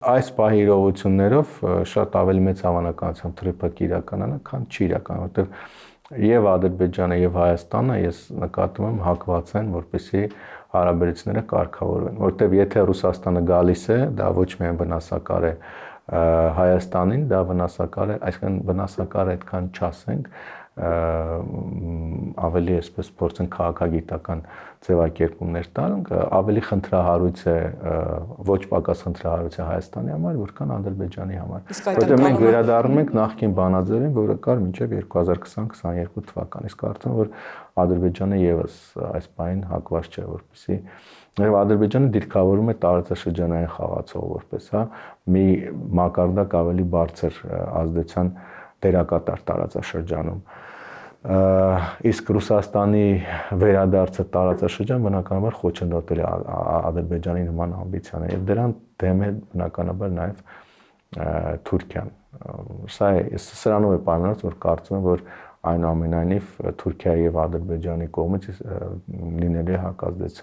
Այս պահի իրողություններով շատ ավելի մեծ հավանականությամբ թրիփը կիրականանա, քան չի իրականանա, որովհետև եւ Ադրբեջանը եւ Հայաստանը ես նկատում եմ հակված են, որպեսզի հարաբերությունները կարգավորվեն, որովհետև եթե Ռուսաստանը գալիս է, դա ոչ միայն վնասակար է Հայաստանին, դա վնասակար է, այսինքն վնասակար է այդքան չասենք, ավելի այսպես փորձեն քաղաքագիտական ձևակերպումներ տալ, ավելի խնդրահարույց է, ոչ պակաս խնդրահարույց է Հայաստանի համար, որքան Ադրբեջանի համար։ Որտեղ մենք վերադառնում ենք նախկին բանաձևին, որը կար մինչև 2020-22 թվական։ Իսկ կարծում եմ, որ Ադրբեջանը եւս այս բանին հակված չէ, որպեսզի Ադրբեջանը դիրքավորում է տարածաշրջանային խաղացող որպես, հա, մի մակարդակ ավելի բարձր ազդեցության դերակատար տարածաշրջանում։ Իսկ Ռուսաստանի վերադարձը տարածաշրջան բնականաբար խոչընդոտել է Ադրբեջանի նման ամբիցիաները եւ դրան դեմ է բնականաբար նաեւ Թուրքիան։ Սրանով է պայմանավորված, որ կարծում եմ, որ այնուամենայնիվ Թուրքիայի եւ Ադրբեջանի կողմից լինելու է հակազդեցություն։